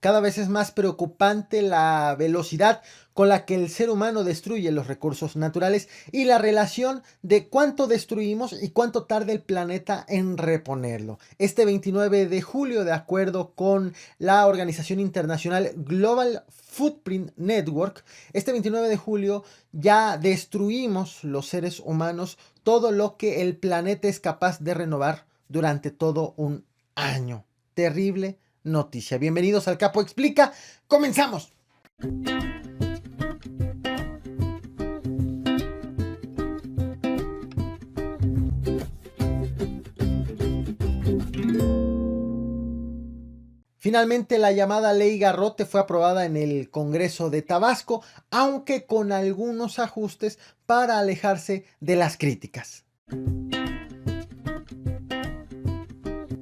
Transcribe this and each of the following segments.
Cada vez es más preocupante la velocidad con la que el ser humano destruye los recursos naturales y la relación de cuánto destruimos y cuánto tarda el planeta en reponerlo. Este 29 de julio, de acuerdo con la organización internacional Global Footprint Network, este 29 de julio ya destruimos los seres humanos todo lo que el planeta es capaz de renovar durante todo un año. Terrible noticia. Bienvenidos al Capo Explica. ¡Comenzamos! Finalmente, la llamada Ley Garrote fue aprobada en el Congreso de Tabasco, aunque con algunos ajustes para alejarse de las críticas.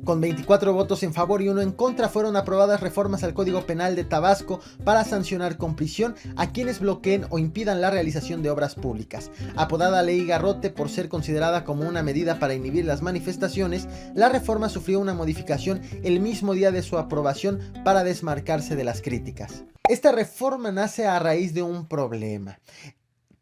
Con 24 votos en favor y 1 en contra, fueron aprobadas reformas al Código Penal de Tabasco para sancionar con prisión a quienes bloqueen o impidan la realización de obras públicas. Apodada Ley Garrote por ser considerada como una medida para inhibir las manifestaciones, la reforma sufrió una modificación el mismo día de su aprobación para desmarcarse de las críticas. Esta reforma nace a raíz de un problema.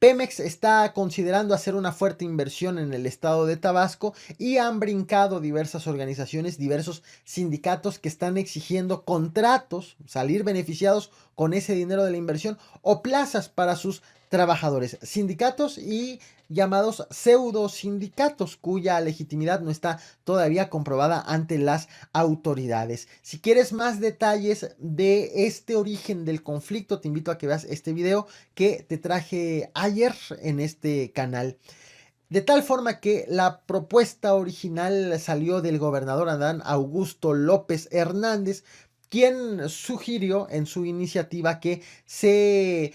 Pemex está considerando hacer una fuerte inversión en el estado de Tabasco y han brincado diversas organizaciones, diversos sindicatos que están exigiendo contratos, salir beneficiados con ese dinero de la inversión o plazas para sus trabajadores. Sindicatos y llamados pseudo sindicatos cuya legitimidad no está todavía comprobada ante las autoridades. Si quieres más detalles de este origen del conflicto, te invito a que veas este video que te traje ayer en este canal. De tal forma que la propuesta original salió del gobernador Adán Augusto López Hernández, quien sugirió en su iniciativa que se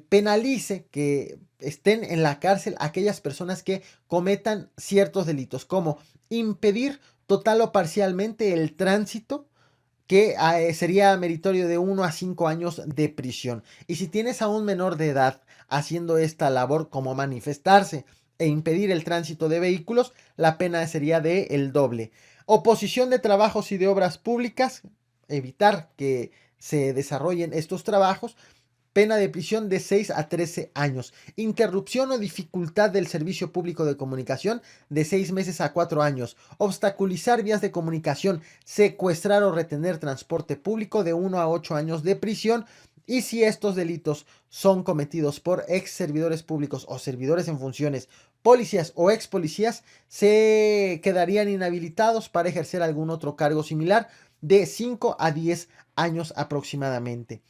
penalice, que estén en la cárcel aquellas personas que cometan ciertos delitos, como impedir total o parcialmente el tránsito, que sería meritorio de 1 a 5 años de prisión. Y si tienes a un menor de edad haciendo esta labor, como manifestarse e impedir el tránsito de vehículos, la pena sería de el doble. Oposición de trabajos y de obras públicas, evitar que se desarrollen estos trabajos, pena de prisión de 6 a 13 años. Interrupción o dificultad del servicio público de comunicación, de 6 meses a 4 años. Obstaculizar vías de comunicación, secuestrar o retener transporte público, de 1 a 8 años de prisión. Y si estos delitos son cometidos por ex servidores públicos o servidores en funciones, policías o ex policías, se quedarían inhabilitados para ejercer algún otro cargo similar, de 5 a 10 años aproximadamente.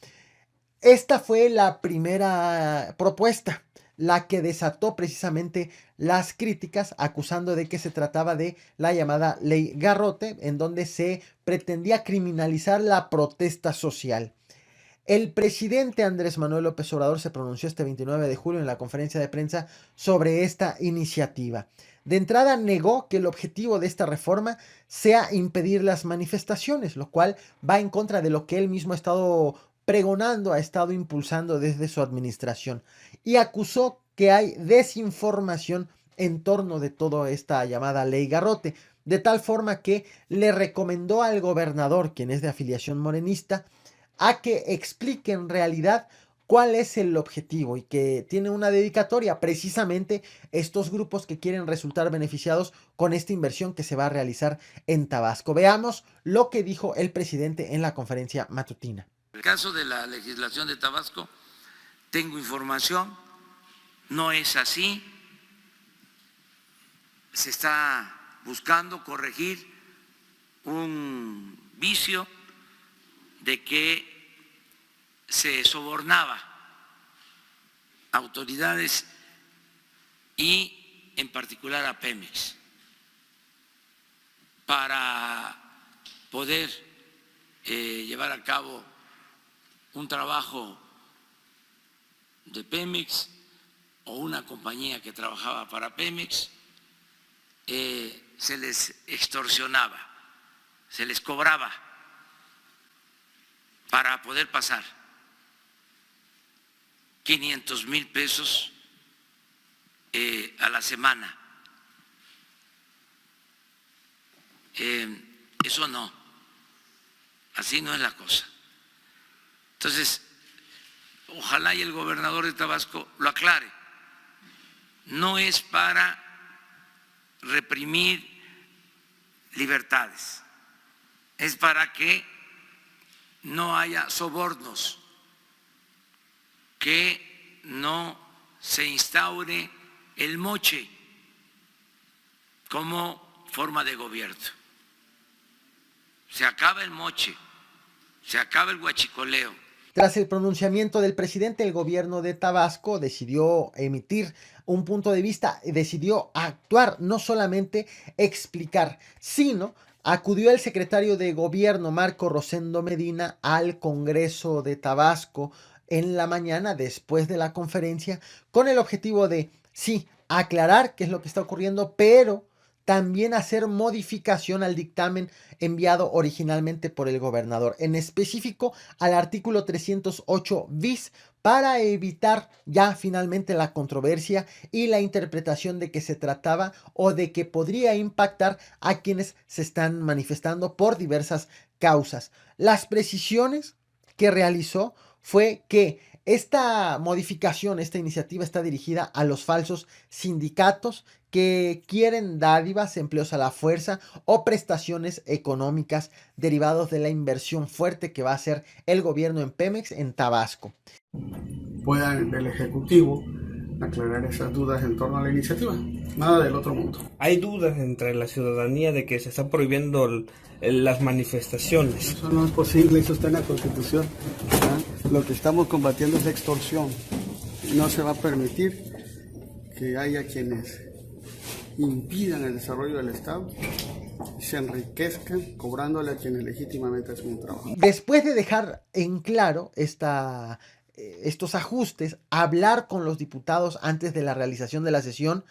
Esta fue la primera propuesta, la que desató precisamente las críticas, acusando de que se trataba de la llamada Ley Garrote, en donde se pretendía criminalizar la protesta social. El presidente Andrés Manuel López Obrador se pronunció este 29 de julio en la conferencia de prensa sobre esta iniciativa. De entrada negó que el objetivo de esta reforma sea impedir las manifestaciones, lo cual va en contra de lo que él mismo ha estado pregonando, ha estado impulsando desde su administración, y acusó que hay desinformación en torno de toda esta llamada Ley Garrote, de tal forma que le recomendó al gobernador, quien es de afiliación morenista, a que explique en realidad cuál es el objetivo, y que tiene una dedicatoria precisamente estos grupos que quieren resultar beneficiados con esta inversión que se va a realizar en Tabasco. Veamos lo que dijo el presidente en la conferencia matutina. En el caso de la legislación de Tabasco, tengo información, no es así, se está buscando corregir un vicio de que se sobornaba a autoridades y en particular a Pemex para poder llevar a cabo un trabajo de Pemex o una compañía que trabajaba para Pemex, se les extorsionaba, se les cobraba para poder pasar 500,000 pesos a la semana. Eso no, así no es la cosa. Entonces, ojalá y el gobernador de Tabasco lo aclare. No es para reprimir libertades, es para que no haya sobornos, que no se instaure el moche como forma de gobierno. Se acaba el moche, se acaba el huachicoleo. Tras el pronunciamiento del presidente, el gobierno de Tabasco decidió emitir un punto de vista, decidió actuar, no solamente explicar, sino acudió el secretario de gobierno Marco Rosendo Medina al Congreso de Tabasco en la mañana después de la conferencia con el objetivo de, sí, aclarar qué es lo que está ocurriendo, pero también hacer modificación al dictamen enviado originalmente por el gobernador, en específico al artículo 308 bis, para evitar ya finalmente la controversia y la interpretación de que se trataba o de que podría impactar a quienes se están manifestando por diversas causas. Las precisiones que realizó fue que esta modificación, esta iniciativa está dirigida a los falsos sindicatos que quieren dádivas, empleos a la fuerza o prestaciones económicas derivados de la inversión fuerte que va a hacer el gobierno en Pemex en Tabasco. Pueda el Ejecutivo aclarar esas dudas en torno a la iniciativa. Nada del otro mundo. Hay dudas entre la ciudadanía de que se están prohibiendo las manifestaciones. Eso no es posible, eso está en la Constitución. ¿Ah? Lo que estamos combatiendo es la extorsión. No se va a permitir que haya quienes impidan el desarrollo del Estado y se enriquezcan cobrándole a quienes legítimamente hacen un trabajo. Después de dejar en claro estos ajustes, hablar con los diputados antes de la realización de la sesión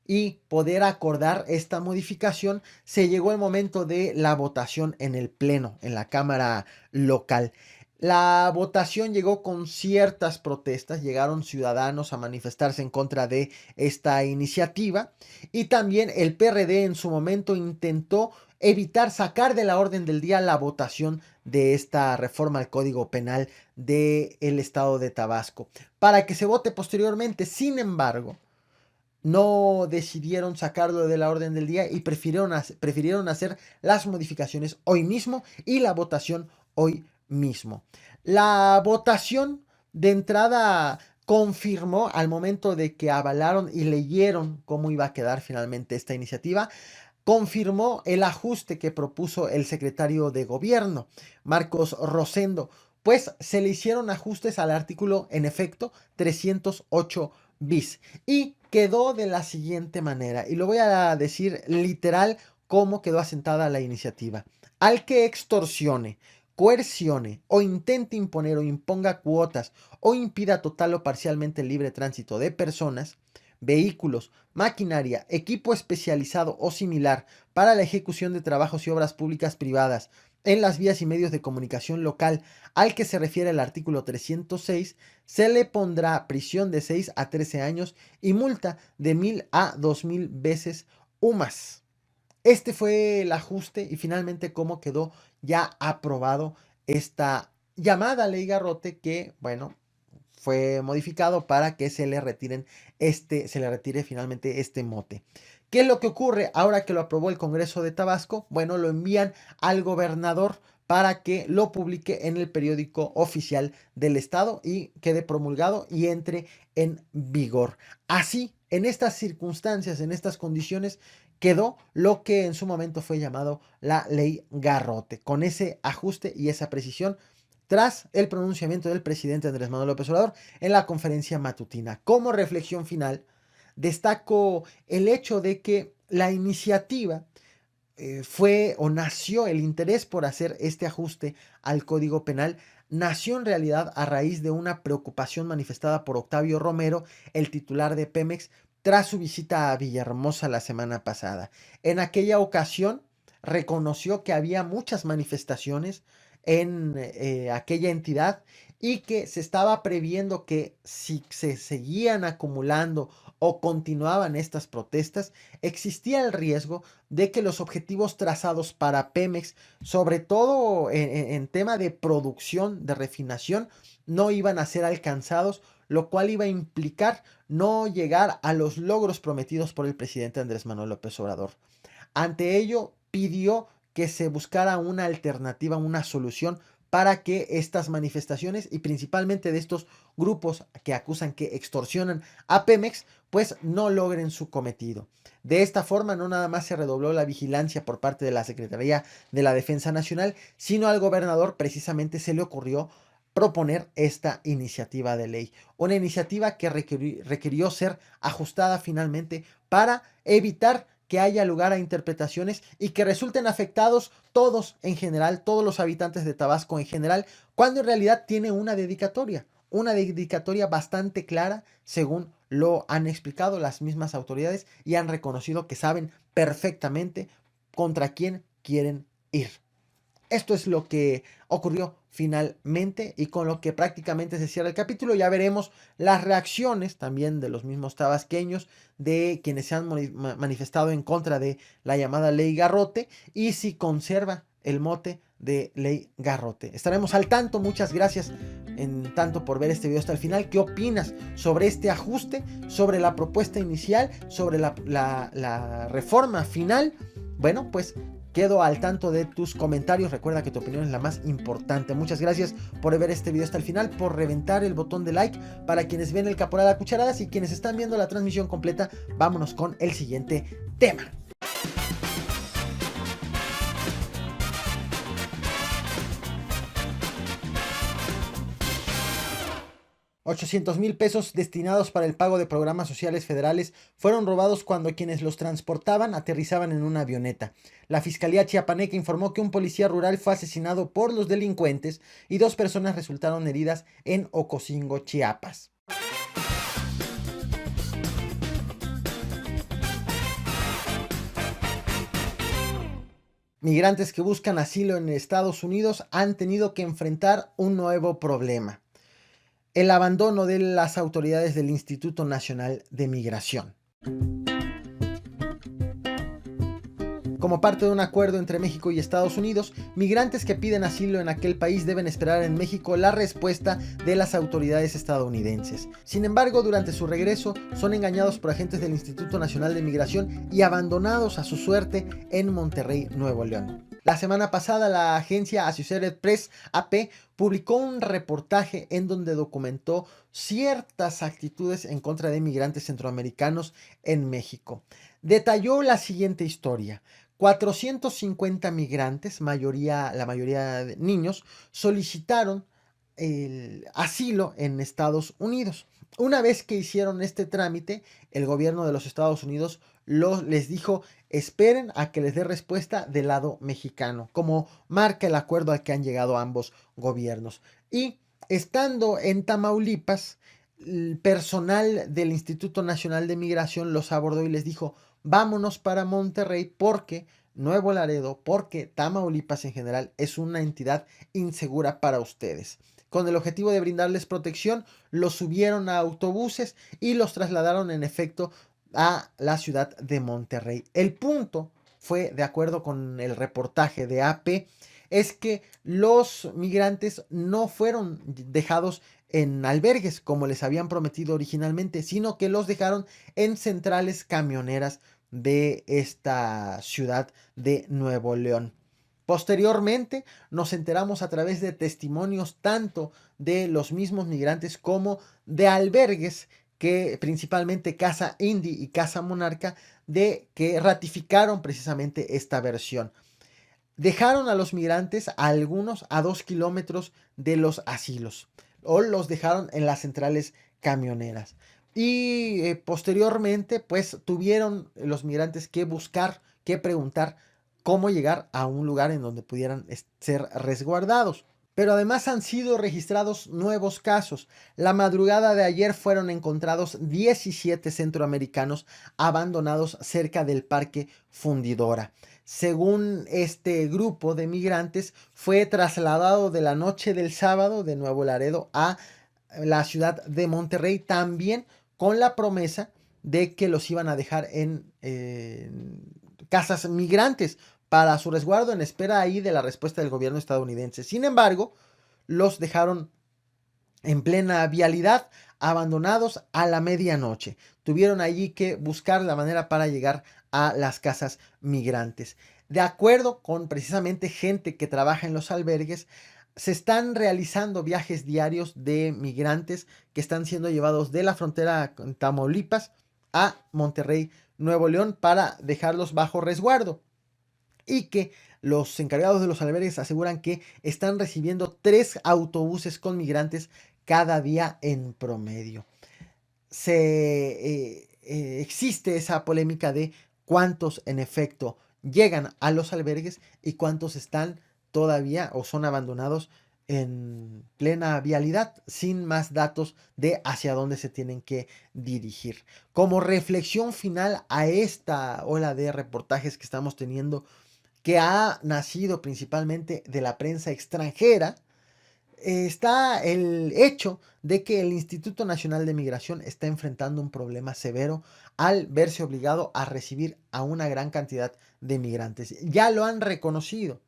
y poder acordar esta modificación, se llegó el momento de la votación en el pleno, en la Cámara local. La votación llegó con ciertas protestas, llegaron ciudadanos a manifestarse en contra de esta iniciativa y también el PRD en su momento intentó evitar sacar de la orden del día la votación de esta reforma al Código Penal del estado de Tabasco para que se vote posteriormente. Sin embargo, no decidieron sacarlo de la orden del día y prefirieron hacer las modificaciones hoy mismo y la votación hoy mismo. La votación de entrada confirmó al momento de que avalaron y leyeron cómo iba a quedar finalmente esta iniciativa, confirmó el ajuste que propuso el secretario de gobierno, Marcos Rosendo, pues se le hicieron ajustes al artículo, en efecto, 308 bis y quedó de la siguiente manera, y lo voy a decir literal cómo quedó asentada la iniciativa. Al que extorsione, coercione o intente imponer o imponga cuotas o impida total o parcialmente el libre tránsito de personas, vehículos, maquinaria, equipo especializado o similar para la ejecución de trabajos y obras públicas privadas en las vías y medios de comunicación local al que se refiere el artículo 306, se le pondrá prisión de 6 a 13 años y multa de 1,000 a 2,000 veces UMAS. Este fue el ajuste y finalmente cómo quedó ya aprobado esta llamada ley Garrote que, bueno, fue modificado para que se le retire finalmente este mote. ¿Qué es lo que ocurre ahora que lo aprobó el Congreso de Tabasco? Bueno, lo envían al gobernador para que lo publique en el periódico oficial del estado y quede promulgado y entre en vigor. Así, en estas circunstancias, en estas condiciones, quedó lo que en su momento fue llamado la ley Garrote, con ese ajuste y esa precisión tras el pronunciamiento del presidente Andrés Manuel López Obrador en la conferencia matutina. Como reflexión final, destaco el hecho de que la iniciativa fue o nació el interés por hacer este ajuste al Código Penal, nació en realidad a raíz de una preocupación manifestada por Octavio Romero, el titular de Pemex, tras su visita a Villahermosa la semana pasada. En aquella ocasión reconoció que había muchas manifestaciones en aquella entidad y que se estaba previendo que si se seguían acumulando o continuaban estas protestas, existía el riesgo de que los objetivos trazados para Pemex, sobre todo en tema de producción, de refinación, no iban a ser alcanzados, lo cual iba a implicar no llegar a los logros prometidos por el presidente Andrés Manuel López Obrador. Ante ello, pidió que se buscara una alternativa, una solución para que estas manifestaciones y principalmente de estos grupos que acusan que extorsionan a Pemex, pues no logren su cometido. De esta forma, no nada más se redobló la vigilancia por parte de la Secretaría de la Defensa Nacional, sino al gobernador precisamente se le ocurrió proponer esta iniciativa de ley. Una iniciativa que requirió ser ajustada finalmente para evitar que haya lugar a interpretaciones y que resulten afectados todos en general, todos los habitantes de Tabasco en general, cuando en realidad tiene una dedicatoria bastante clara, según lo han explicado las mismas autoridades y han reconocido que saben perfectamente contra quién quieren ir. Esto es lo que ocurrió finalmente y con lo que prácticamente se cierra el capítulo. Ya veremos las reacciones también de los mismos tabasqueños, de quienes se han manifestado en contra de la llamada ley Garrote y si conserva el mote de ley Garrote. Estaremos al tanto. Muchas gracias en tanto por ver este video hasta el final. ¿Qué opinas sobre este ajuste, sobre la propuesta inicial, sobre la reforma final? Bueno, pues quedo al tanto de tus comentarios. Recuerda que tu opinión es la más importante. Muchas gracias por ver este video hasta el final, por reventar el botón de like para quienes ven el Caporal a Cucharadas y quienes están viendo la transmisión completa. Vámonos con el siguiente tema. 800,000 pesos destinados para el pago de programas sociales federales fueron robados cuando quienes los transportaban aterrizaban en una avioneta. La Fiscalía Chiapaneca informó que un policía rural fue asesinado por los delincuentes y 2 personas resultaron heridas en Ocosingo, Chiapas. Migrantes que buscan asilo en Estados Unidos han tenido que enfrentar un nuevo problema: el abandono de las autoridades del Instituto Nacional de Migración. Como parte de un acuerdo entre México y Estados Unidos, migrantes que piden asilo en aquel país deben esperar en México la respuesta de las autoridades estadounidenses. Sin embargo, durante su regreso, son engañados por agentes del Instituto Nacional de Migración y abandonados a su suerte en Monterrey, Nuevo León. La semana pasada, la agencia Associated Press, AP, publicó un reportaje en donde documentó ciertas actitudes en contra de migrantes centroamericanos en México. Detalló la siguiente historia: 450 migrantes, la mayoría de niños, solicitaron el asilo en Estados Unidos. Una vez que hicieron este trámite, el gobierno de los Estados Unidos les dijo: esperen a que les dé respuesta del lado mexicano, como marca el acuerdo al que han llegado ambos gobiernos. Y estando en Tamaulipas, el personal del Instituto Nacional de Migración los abordó y les dijo: vámonos para Monterrey porque Nuevo Laredo, porque Tamaulipas en general es una entidad insegura para ustedes. Con el objetivo de brindarles protección, los subieron a autobuses y los trasladaron en efecto a la ciudad de Monterrey. El punto fue, de acuerdo con el reportaje de AP, es que los migrantes no fueron dejados en albergues como les habían prometido originalmente, sino que los dejaron en centrales camioneras de esta ciudad de Nuevo León. Posteriormente nos enteramos a través de testimonios tanto de los mismos migrantes como de albergues, que principalmente Casa Indy y Casa Monarca, de que ratificaron precisamente esta versión. Dejaron a los migrantes, a algunos, a 2 kilómetros de los asilos, o los dejaron en las centrales camioneras. Y posteriormente, pues tuvieron los migrantes que buscar, que preguntar cómo llegar a un lugar en donde pudieran ser resguardados. Pero además han sido registrados nuevos casos. La madrugada de ayer fueron encontrados 17 centroamericanos abandonados cerca del Parque Fundidora. Según este grupo de migrantes, fue trasladado de la noche del sábado de Nuevo Laredo a la ciudad de Monterrey, también con la promesa de que los iban a dejar en casas migrantes para su resguardo, en espera ahí de la respuesta del gobierno estadounidense. Sin embargo, los dejaron en plena vialidad, abandonados a la medianoche. Tuvieron allí que buscar la manera para llegar a las casas migrantes. De acuerdo con precisamente gente que trabaja en los albergues, se están realizando viajes diarios de migrantes que están siendo llevados de la frontera con Tamaulipas a Monterrey, Nuevo León, para dejarlos bajo resguardo. Y que los encargados de los albergues aseguran que están recibiendo 3 autobuses con migrantes cada día en promedio. Existe esa polémica de cuántos en efecto llegan a los albergues y cuántos están todavía o son abandonados en plena vialidad, sin más datos de hacia dónde se tienen que dirigir. Como reflexión final a esta ola de reportajes que estamos teniendo, que ha nacido principalmente de la prensa extranjera, está el hecho de que el Instituto Nacional de Migración está enfrentando un problema severo al verse obligado a recibir a una gran cantidad de migrantes. Ya lo han reconocido.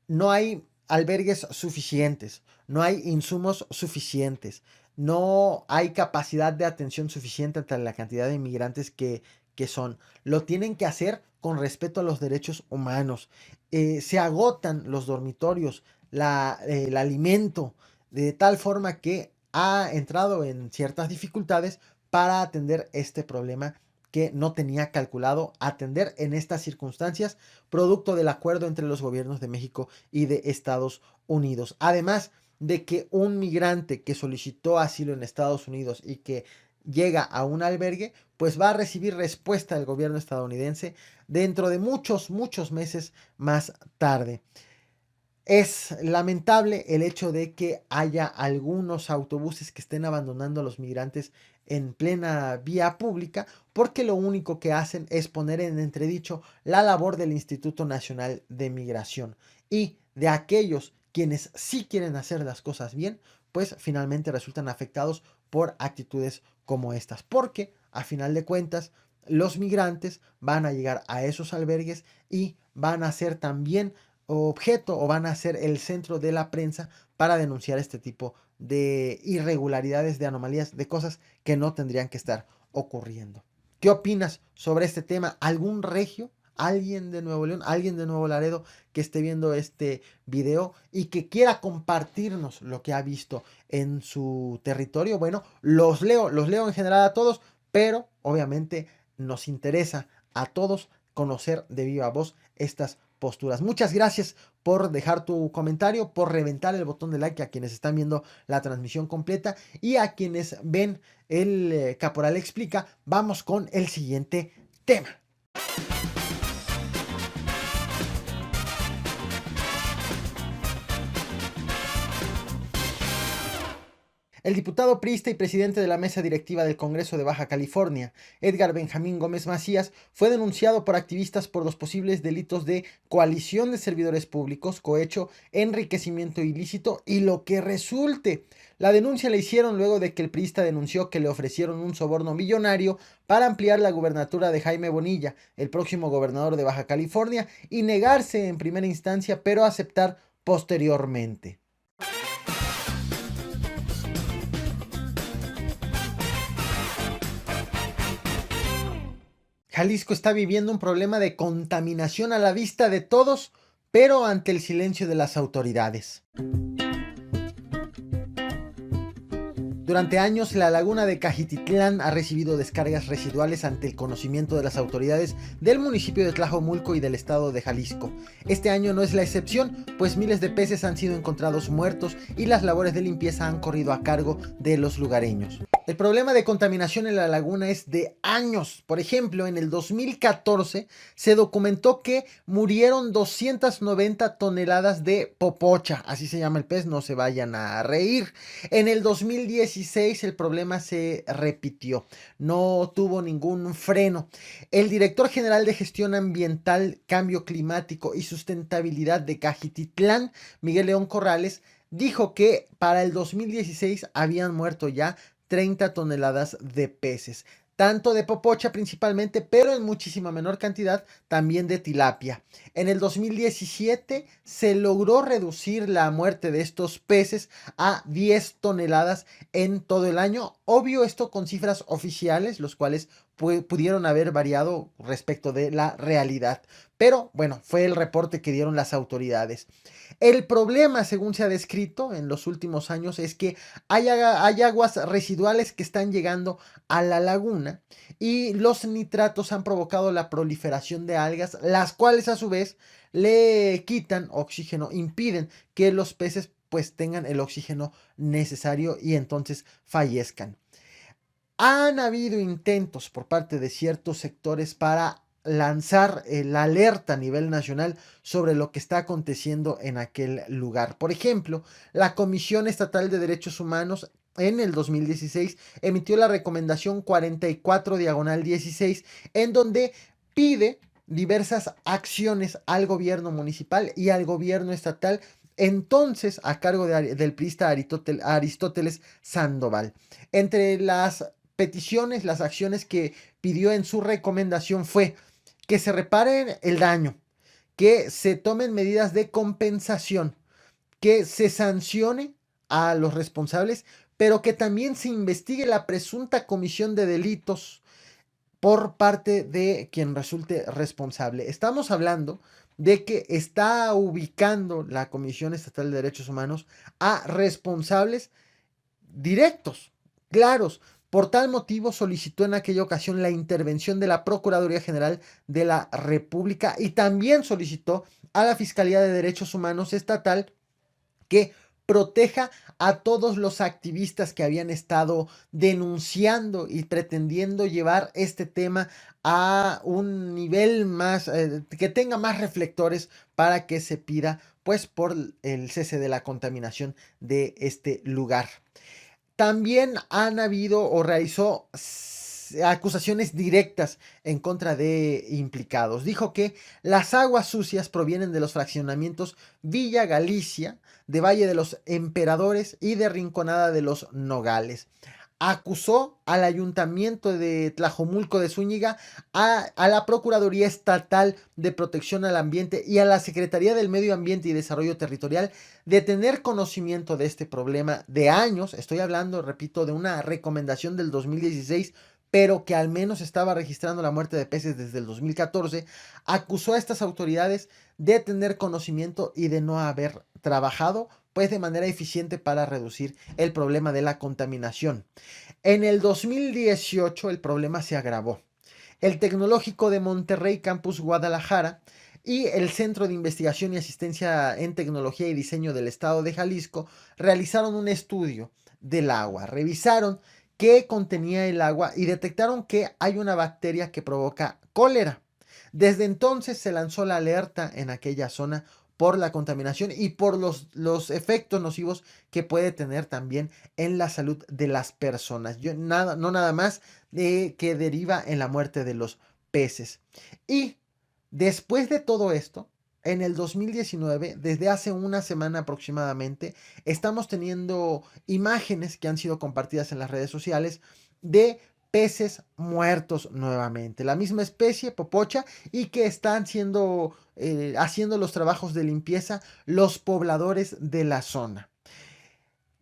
No hay albergues suficientes, no hay insumos suficientes, no hay capacidad de atención suficiente ante la cantidad de inmigrantes que son. Lo tienen que hacer con respeto a los derechos humanos. Se agotan los dormitorios, el alimento, de tal forma que ha entrado en ciertas dificultades para atender este problema que no tenía calculado atender en estas circunstancias, producto del acuerdo entre los gobiernos de México y de Estados Unidos. Además de que un migrante que solicitó asilo en Estados Unidos y que llega a un albergue, pues va a recibir respuesta del gobierno estadounidense dentro de muchos meses más tarde. Es lamentable el hecho de que haya algunos autobuses que estén abandonando a los migrantes en plena vía pública, porque lo único que hacen es poner en entredicho la labor del Instituto Nacional de Migración y de aquellos quienes sí quieren hacer las cosas bien, pues finalmente resultan afectados por actitudes como estas, porque a final de cuentas los migrantes van a llegar a esos albergues y van a ser también objeto o van a ser el centro de la prensa para denunciar este tipo de irregularidades, de anomalías, de cosas que no tendrían que estar ocurriendo. ¿Qué opinas sobre este tema? ¿Algún regio? ¿Alguien de Nuevo León? ¿Alguien de Nuevo Laredo que esté viendo este video y que quiera compartirnos lo que ha visto en su territorio? Bueno, los leo en general a todos, pero obviamente nos interesa a todos conocer de viva voz estas posturas. Muchas gracias por dejar tu comentario, por reventar el botón de like a quienes están viendo la transmisión completa y a quienes ven el Caporal Explica. Vamos con el siguiente tema. El diputado priista y presidente de la mesa directiva del Congreso de Baja California, Edgar Benjamín Gómez Macías, fue denunciado por activistas por los posibles delitos de coalición de servidores públicos, cohecho, enriquecimiento ilícito y lo que resulte. La denuncia la hicieron luego de que el priista denunció que le ofrecieron un soborno millonario para ampliar la gubernatura de Jaime Bonilla, el próximo gobernador de Baja California, y negarse en primera instancia, pero aceptar posteriormente. Jalisco está viviendo un problema de contaminación a la vista de todos, pero ante el silencio de las autoridades. Durante años, la laguna de Cajititlán ha recibido descargas residuales ante el conocimiento de las autoridades del municipio de Tlajomulco y del estado de Jalisco. Este año no es la excepción, pues miles de peces han sido encontrados muertos y las labores de limpieza han corrido a cargo de los lugareños. El problema de contaminación en la laguna es de años. Por ejemplo, en el 2014 se documentó que murieron 290 toneladas de popocha, así se llama el pez, no se vayan a reír. En el 2016 el problema se repitió, no tuvo ningún freno. El director general de Gestión Ambiental, Cambio Climático y Sustentabilidad de Cajititlán, Miguel León Corrales, dijo que para el 2016 habían muerto ya 30 toneladas de peces, tanto de popocha principalmente, pero en muchísima menor cantidad también de tilapia. En el 2017 se logró reducir la muerte de estos peces a 10 toneladas en todo el año. Obvio, esto con cifras oficiales, los cuales pudieron haber variado respecto de la realidad. Pero bueno, fue el reporte que dieron las autoridades. El problema, según se ha descrito en los últimos años, es que hay aguas residuales que están llegando a la laguna y los nitratos han provocado la proliferación de algas, las cuales a su vez le quitan oxígeno, impiden que los peces pues tengan el oxígeno necesario y entonces fallezcan. Han habido intentos por parte de ciertos sectores para lanzar la alerta a nivel nacional sobre lo que está aconteciendo en aquel lugar. Por ejemplo, la Comisión Estatal de Derechos Humanos en el 2016 emitió la recomendación 44/16 en donde pide diversas acciones al gobierno municipal y al gobierno estatal, entonces a cargo del priista Aristóteles Sandoval. Entre las peticiones, las acciones que pidió en su recomendación fue que se repare el daño, que se tomen medidas de compensación, que se sancione a los responsables, pero que también se investigue la presunta comisión de delitos por parte de quien resulte responsable. Estamos hablando de que está ubicando la Comisión Estatal de Derechos Humanos a responsables directos, claros. Por tal motivo solicitó en aquella ocasión la intervención de la Procuraduría General de la República y también solicitó a la Fiscalía de Derechos Humanos Estatal que proteja a todos los activistas que habían estado denunciando y pretendiendo llevar este tema a un nivel más, que tenga más reflectores para que se pida pues por el cese de la contaminación de este lugar. También han habido o realizó acusaciones directas en contra de implicados. Dijo que las aguas sucias provienen de los fraccionamientos Villa Galicia, de Valle de los Emperadores y de Rinconada de los Nogales. Acusó al Ayuntamiento de Tlajomulco de Zúñiga, a la Procuraduría Estatal de Protección al Ambiente y a la Secretaría del Medio Ambiente y Desarrollo Territorial de tener conocimiento de este problema de años. Estoy hablando, repito, de una recomendación del 2016, pero que al menos estaba registrando la muerte de peces desde el 2014. Acusó a estas autoridades de tener conocimiento y de no haber trabajado pues de manera eficiente para reducir el problema de la contaminación. En el 2018 el problema se agravó. El Tecnológico de Monterrey, Campus Guadalajara, y el Centro de Investigación y Asistencia en Tecnología y Diseño del Estado de Jalisco realizaron un estudio del agua. Revisaron qué contenía el agua y detectaron que hay una bacteria que provoca cólera. Desde entonces se lanzó la alerta en aquella zona por la contaminación y por los efectos nocivos que puede tener también en la salud de las personas. No nada más que deriva en la muerte de los peces. Y después de todo esto, en el 2019, desde hace una semana aproximadamente, estamos teniendo imágenes que han sido compartidas en las redes sociales de peces muertos nuevamente, la misma especie, popocha, y que están haciendo los trabajos de limpieza los pobladores de la zona.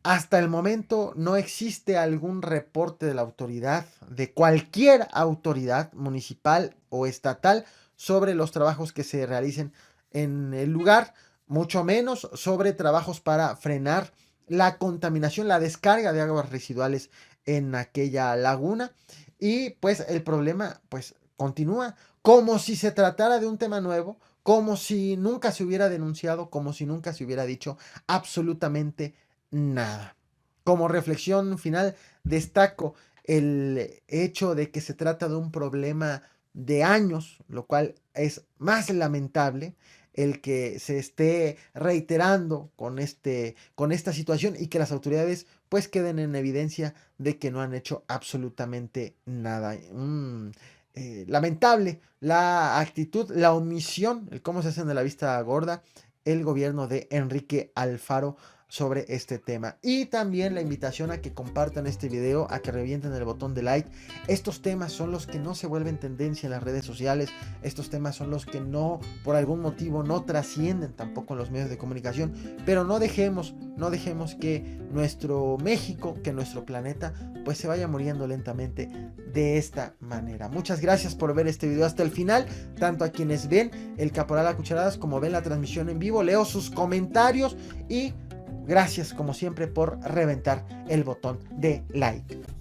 Hasta el momento no existe algún reporte de la autoridad, de cualquier autoridad municipal o estatal, sobre los trabajos que se realicen en el lugar, mucho menos sobre trabajos para frenar la contaminación, la descarga de aguas residuales en aquella laguna. Y pues el problema pues continúa como si se tratara de un tema nuevo, como si nunca se hubiera denunciado, como si nunca se hubiera dicho absolutamente nada. Como reflexión final, destaco el hecho de que se trata de un problema de años, lo cual es más lamentable, el que se esté reiterando con esta situación y que las autoridades pues queden en evidencia de que no han hecho absolutamente nada. Lamentable la actitud, la omisión, el cómo se hacen de la vista gorda el gobierno de Enrique Alfaro sobre este tema. Y también la invitación a que compartan este video, a que revienten el botón de like. Estos temas son los que no se vuelven tendencia en las redes sociales. Estos temas son los que no, por algún motivo, no trascienden tampoco en los medios de comunicación. Pero no dejemos que nuestro México, que nuestro planeta, pues se vaya muriendo lentamente de esta manera. Muchas gracias por ver este video hasta el final, tanto a quienes ven el Caporal a Cucharadas como ven la transmisión en vivo. Leo sus comentarios y gracias como siempre por reventar el botón de like.